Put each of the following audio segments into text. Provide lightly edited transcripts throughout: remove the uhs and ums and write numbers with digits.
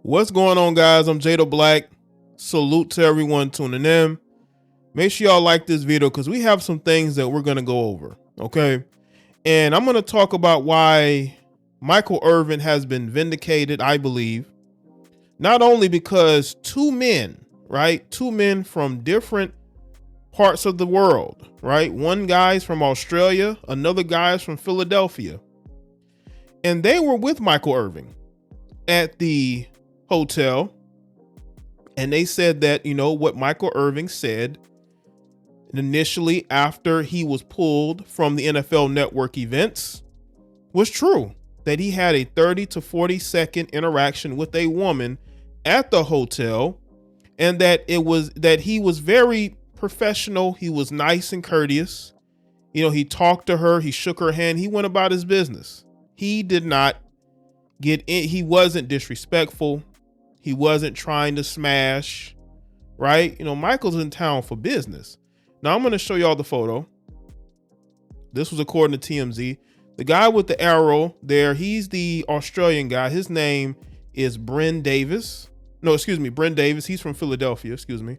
What's going on, guys? I'm Jaye Black. Salute to everyone tuning in. Make sure y'all like this video because we have some things that we're going to go over, okay? And I'm going to talk about why Michael Irvin has been vindicated, I believe. Not only because two men, right? Two men from different parts of the world, right? One guy's from Australia, another guy's from Philadelphia. And they were with Michael Irvin at the hotel, and they said that, you know, what Michael Irvin said initially after he was pulled from the NFL Network events was true, that he had a 30 to 40 second interaction with a woman at the hotel, and that he was very professional. He was nice and courteous. You know, he talked to her, he shook her hand, he went about his business. He did not get in, he wasn't disrespectful. He wasn't trying to smash, right? You know, Michael's in town for business. Now I'm going to show y'all the photo. This was according to TMZ. The guy with the arrow there, he's the Australian guy. His name is Bryn Davis. No, excuse me, Bryn Davis. He's from Philadelphia, excuse me.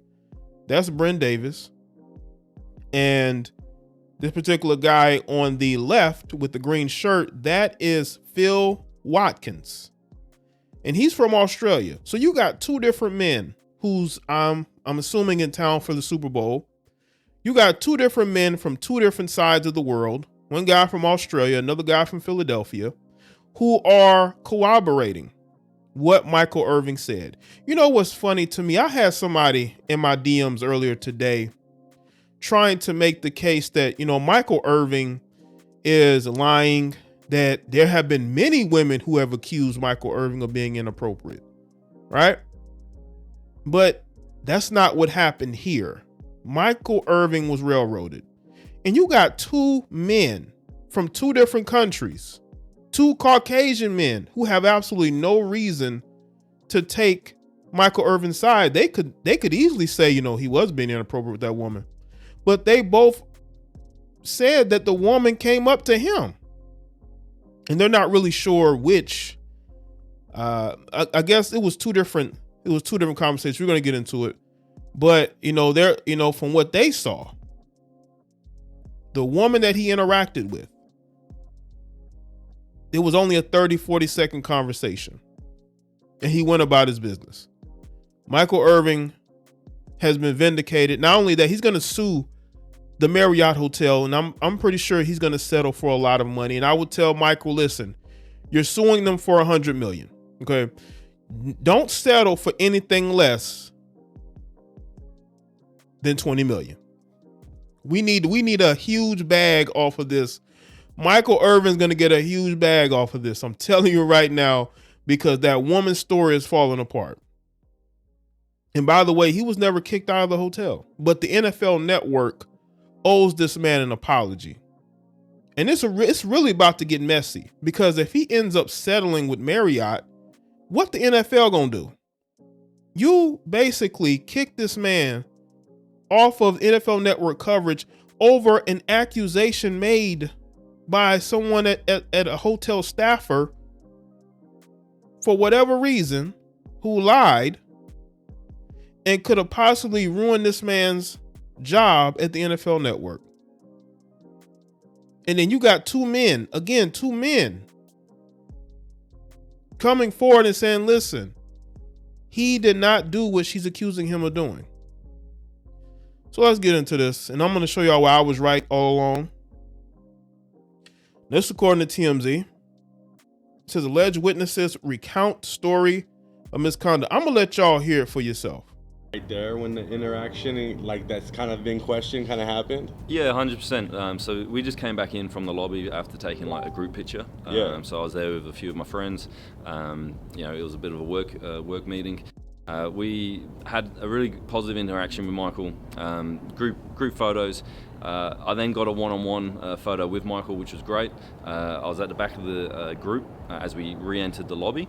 That's Bryn Davis. And this particular guy on the left with the green shirt, that is Phil Watkins. And he's from Australia. So you got two different men who's I'm assuming in town for the Super Bowl. You got two different men from two different sides of the world. One guy from Australia, another guy from Philadelphia, who are corroborating what Michael Irvin said. You know what's funny to me? I had somebody in my DMs earlier today trying to make the case that, you know, Michael Irvin is lying, that there have been many women who have accused Michael Irvin of being inappropriate, right? But that's not what happened here. Michael Irvin was railroaded. And you got two men from two different countries, two Caucasian men who have absolutely no reason to take Michael Irvin's side. They could easily say, you know, he was being inappropriate with that woman. But they both said that the woman came up to him. And they're not really sure which. I guess it was two different conversations. We're going to get into it. But, you know, from what they saw, the woman that he interacted with, it was only a 30, 40 second conversation. And he went about his business. Michael Irvin has been vindicated. Not only that, he's going to sue the Marriott hotel, and I'm pretty sure he's going to settle for a lot of money. And I would tell Michael, listen, you're suing them for $100 million. Okay, don't settle for anything less than $20 million. We need a huge bag off of this. Michael Irvin's going to get a huge bag off of this. I'm telling you right now, because that woman's story is falling apart. And by the way, he was never kicked out of the hotel, but the NFL Network owes this man an apology. And it's really about to get messy, because if he ends up settling with Marriott, what the NFL gonna do? You basically kick this man off of NFL Network coverage over an accusation made by someone at a hotel staffer for whatever reason, who lied and could have possibly ruined this man's job at the NFL Network. And then you got two men coming forward and saying, listen, he did not do what she's accusing him of doing. So let's get into this, and I'm going to show y'all why I was right all along. This according to TMZ. It says alleged witnesses recount story of misconduct. I'm going to let y'all hear it for yourself. Right there when the interaction, like that's kind of in question, kind of happened? Yeah, 100%. So we just came back in from the lobby after taking like a group picture. So I was there with a few of my friends. You know, it was a bit of a work meeting. We had a really positive interaction with Michael, group photos. I then got a one-on-one photo with Michael, which was great. I was at the back of the group as we re-entered the lobby.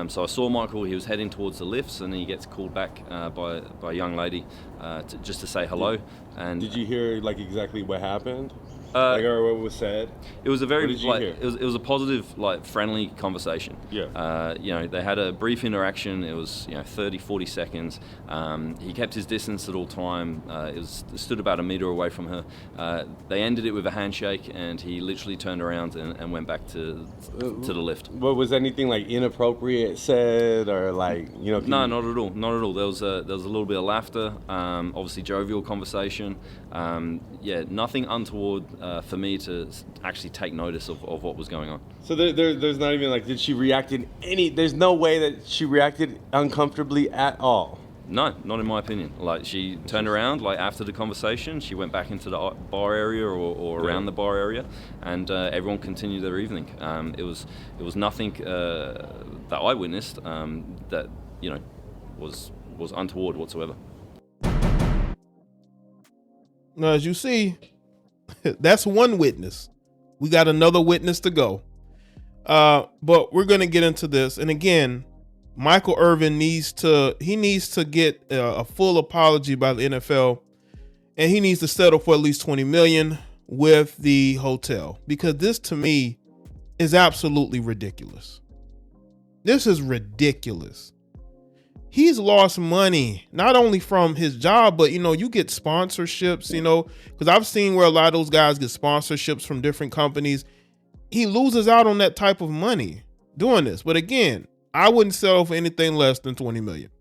So I saw Michael, he was heading towards the lifts, and he gets called back by a young lady just to say hello. And did you hear like exactly what happened? Or what was said? It was a very What did you hear? it was a positive, friendly conversation. Yeah. They had a brief interaction. It was 30, 40 seconds. He kept his distance at all time. It stood about a meter away from her. They ended it with a handshake, and he literally turned around and went back to the lift. What was anything like inappropriate said, or No, not at all. Not at all. There was a little bit of laughter. Obviously, jovial conversation. Nothing untoward for me to actually take notice of what was going on. So there's not even did she react in any? There's no way that she reacted uncomfortably at all. No, not in my opinion. She turned around, after the conversation, she went back into the bar area or around the bar area, and everyone continued their evening. It was nothing that I witnessed that was untoward whatsoever. Now, as you see, that's one witness. We got another witness to go. But we're going to get into this. And again, Michael Irvin needs to get a full apology by the NFL, and he needs to settle for at least $20 million with the hotel, because this to me is absolutely ridiculous. This is ridiculous. He's lost money, not only from his job, but, you get sponsorships, because I've seen where a lot of those guys get sponsorships from different companies. He loses out on that type of money doing this. But again, I wouldn't settle for anything less than $20 million.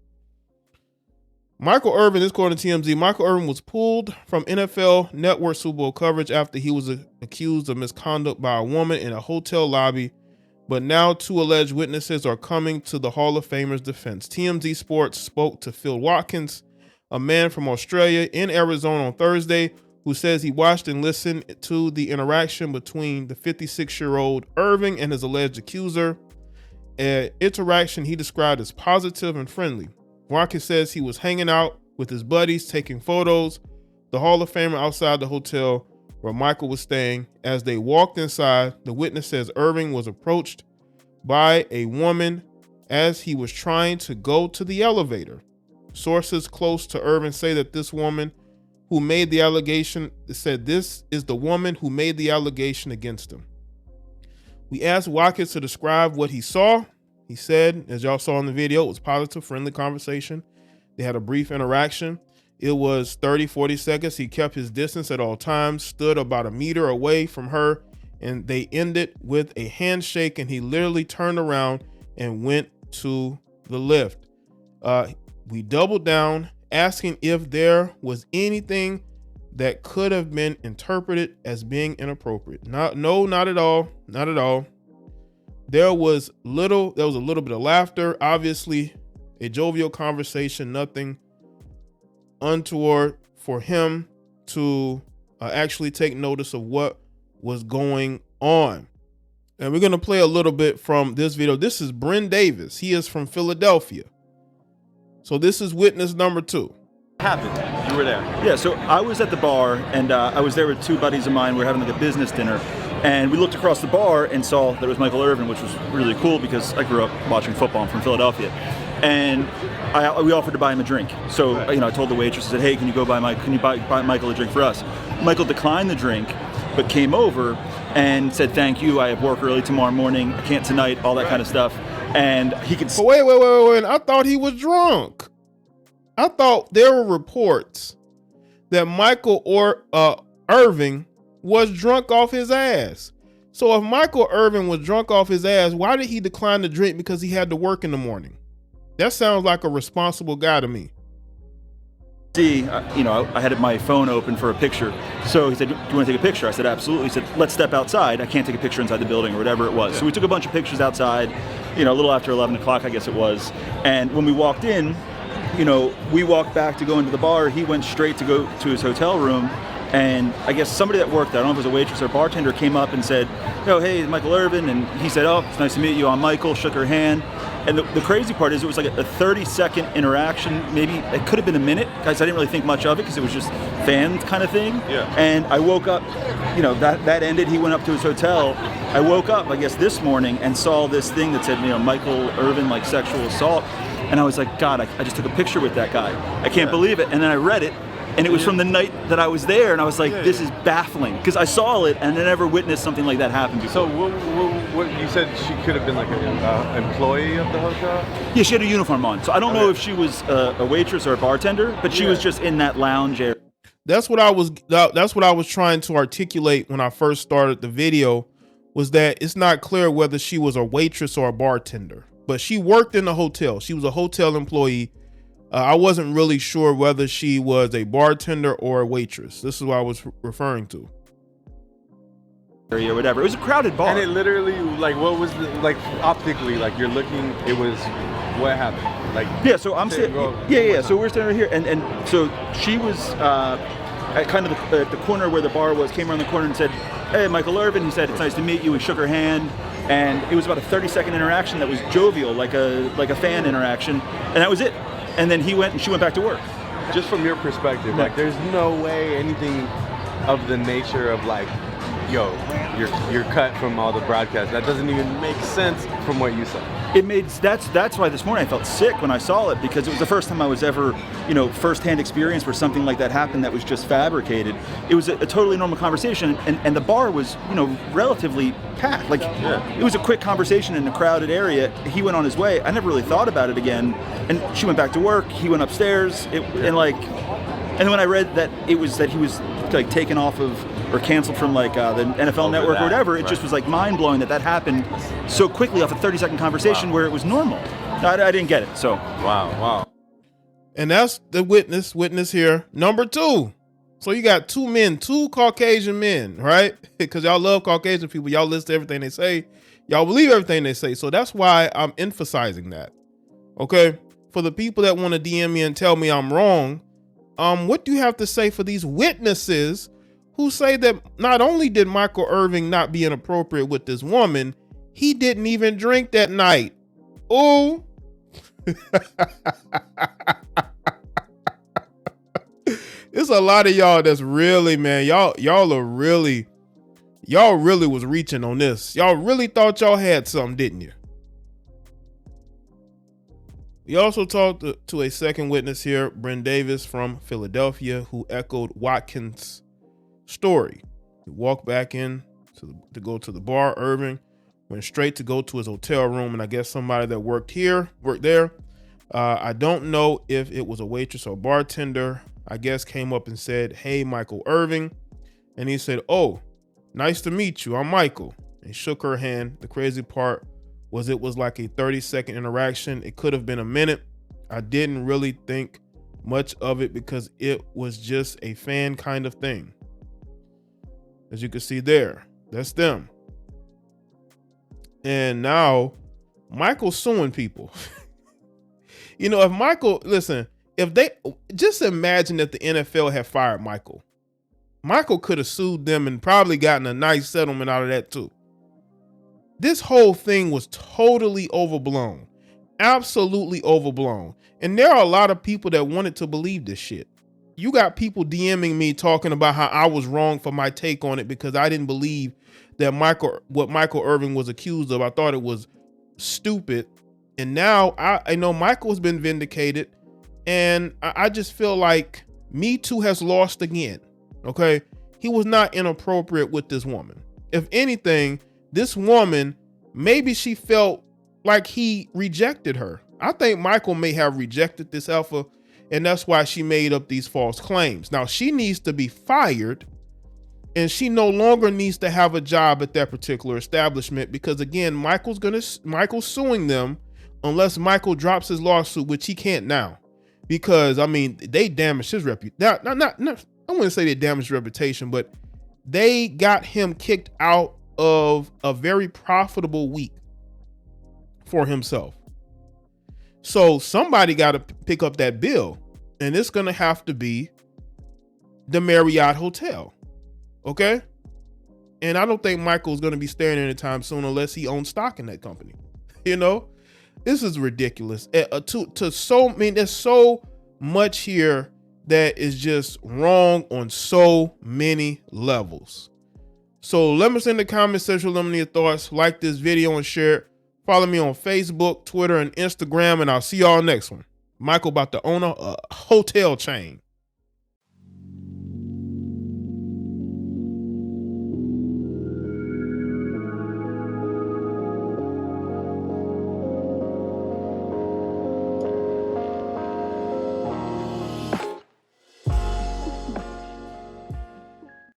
Michael Irvin, this according to TMZ, Michael Irvin was pulled from NFL Network Super Bowl coverage after he was accused of misconduct by a woman in a hotel lobby. But now 2 alleged witnesses are coming to the Hall of Famer's defense. TMZ Sports spoke to Phil Watkins, a man from Australia in Arizona on Thursday, who says he watched and listened to the interaction between the 56-year-old Irving and his alleged accuser. An interaction he described as positive and friendly. Watkins says he was hanging out with his buddies, taking photos. The Hall of Famer outside the hotel where Michael was staying. As they walked inside, the witness says Irving was approached by a woman as he was trying to go to the elevator. Sources close to Irving say that this woman who made the allegation said this is the woman who made the allegation against him. We asked Watkins to describe what he saw. He said, as y'all saw in the video, it was positive, friendly conversation. They had a brief interaction. It was 30, 40 seconds. He kept his distance at all times, stood about a meter away from her, and they ended with a handshake, and he literally turned around and went to the lift. We doubled down, asking if there was anything that could have been interpreted as being inappropriate. No, not at all. Not at all. There was a little bit of laughter, obviously a jovial conversation, nothing untoward for him to actually take notice of what was going on. And we're going to play a little bit from this video. This is Bryn Davis. He is from Philadelphia. So this is witness number 2. Happened. You were there. Yeah, so I was at the bar, and I was there with 2 buddies of mine. We were having a business dinner, and we looked across the bar and saw that it was Michael Irvin, which was really cool because I grew up watching football. I'm from Philadelphia. And we offered to buy him a drink. So I told the waitress, I said, "Hey, can you buy Michael a drink for us?" Michael declined the drink, but came over and said, "Thank you. I have work early tomorrow morning. I can't tonight." All that kind of stuff. And he could. But wait! I thought he was drunk. I thought there were reports that Michael Irving was drunk off his ass. So if Michael Irvin was drunk off his ass, why did he decline the drink? Because he had to work in the morning. That sounds like a responsible guy to me. I had my phone open for a picture. So he said, "Do you want to take a picture?" I said, "Absolutely." He said, "Let's step outside. I can't take a picture inside the building," or whatever it was. Yeah. So we took a bunch of pictures outside, a little after 11 o'clock, I guess it was. And when we walked in, we walked back to go into the bar. He went straight to go to his hotel room. And I guess somebody that worked there, I don't know if it was a waitress or a bartender, came up and said, "Hey, it's Michael Irvin." And he said, "Oh, it's nice to meet you. I'm Michael," shook her hand. And the crazy part is it was like a 30-second interaction. Maybe it could have been a minute. Guys, I didn't really think much of it because it was just fan kind of thing. Yeah. And I woke up, that ended. He went up to his hotel. I woke up, I guess, this morning and saw this thing that said, Michael Irvin, like sexual assault. And I was like, God, I just took a picture with that guy. I can't believe it. And then I read it. And it was from the night that I was there, and I was like, this is baffling. Because I saw it, and I never witnessed something like that happen before. So what you said she could have been like an employee of the hotel? Yeah, she had a uniform on. So I don't know if she was a waitress or a bartender, but she was just in that lounge area. That's what I was trying to articulate when I first started the video, was that it's not clear whether she was a waitress or a bartender, but she worked in the hotel. She was a hotel employee. I wasn't really sure whether she was a bartender or a waitress. This is what I was referring to. Or whatever. It was a crowded bar. And it literally, like, what was the, like, optically, like, you're looking, it was, what happened? Like, yeah, so I'm sitting, so we're standing right here, and so she was at kind of the corner where the bar was, came around the corner and said, hey, Michael Irvin. He said, it's nice to meet you. We shook her hand, and it was about a 30-second interaction that was jovial, like a fan interaction, and that was it. And then he went and she went back to work. Just from your perspective, like, there's no way anything of the nature of, like, yo, you're cut from all the broadcasts. That doesn't even make sense from what you said. That's why this morning I felt sick when I saw it, because it was the first time I was ever, firsthand experience where something like that happened that was just fabricated. It was a totally normal conversation, and the bar was, relatively packed. Like, it was a quick conversation in a crowded area. He went on his way. I never really thought about it again. And she went back to work. He went upstairs. And then when I read that it was that he was like taken off of or canceled from like the NFL Network or whatever, it just was like mind blowing that happened so quickly off a 30-second conversation where it was normal. I didn't get it. So wow. And that's the witness here. Number 2. So you got two Caucasian men, right? Because y'all love Caucasian people. Y'all listen to everything they say. Y'all believe everything they say. So that's why I'm emphasizing that. Okay. For the people that want to DM me and tell me I'm wrong, what do you have to say for these witnesses who say that not only did Michael Irvin not be inappropriate with this woman, he didn't even drink that night? Oh. There's a lot of y'all that's really, man, y'all really was reaching on this. Y'all really thought y'all had something, didn't you? We also talked to a second witness here, Bryn Davis from Philadelphia, who echoed Watkins' story. He walked back in to go to the bar. Irvin went straight to go to his hotel room, and I guess somebody that worked there. I don't know if it was a waitress or bartender. I guess came up and said, hey, Michael Irvin. And he said, oh, nice to meet you. I'm Michael. And shook her hand. The crazy part was it was like a 30-second interaction. It could have been a minute. I didn't really think much of it because it was just a fan kind of thing. As you can see there, that's them. And now Michael's suing people. If Michael, listen, if they just imagine that the NFL had fired Michael could have sued them and probably gotten a nice settlement out of that too. This whole thing was totally overblown, absolutely overblown. And there are a lot of people that wanted to believe this shit. You got people DMing me talking about how I was wrong for my take on it because I didn't believe that what Michael Irvin was accused of. I thought it was stupid. And now I know Michael has been vindicated. And I just feel like Me Too has lost again. Okay. He was not inappropriate with this woman. If anything, this woman, maybe she felt like he rejected her. I think Michael may have rejected this alpha, and that's why she made up these false claims. Now she needs to be fired, and she no longer needs to have a job at that particular establishment because, again, Michael's suing them unless Michael drops his lawsuit, which he can't now, because they damaged his reputation. Not I wouldn't say they damaged his reputation, but they got him kicked out of a very profitable week for himself. So somebody got to pick up that bill, and it's going to have to be the Marriott Hotel. Okay. And I don't think Michael's going to be staying anytime soon unless he owns stock in that company. This is ridiculous. There's so much here that is just wrong on so many levels. So let me in the comment section, let me know your thoughts. Like this video and share it. Follow me on Facebook, Twitter, and Instagram, and I'll see y'all next one. Michael about to own a hotel chain.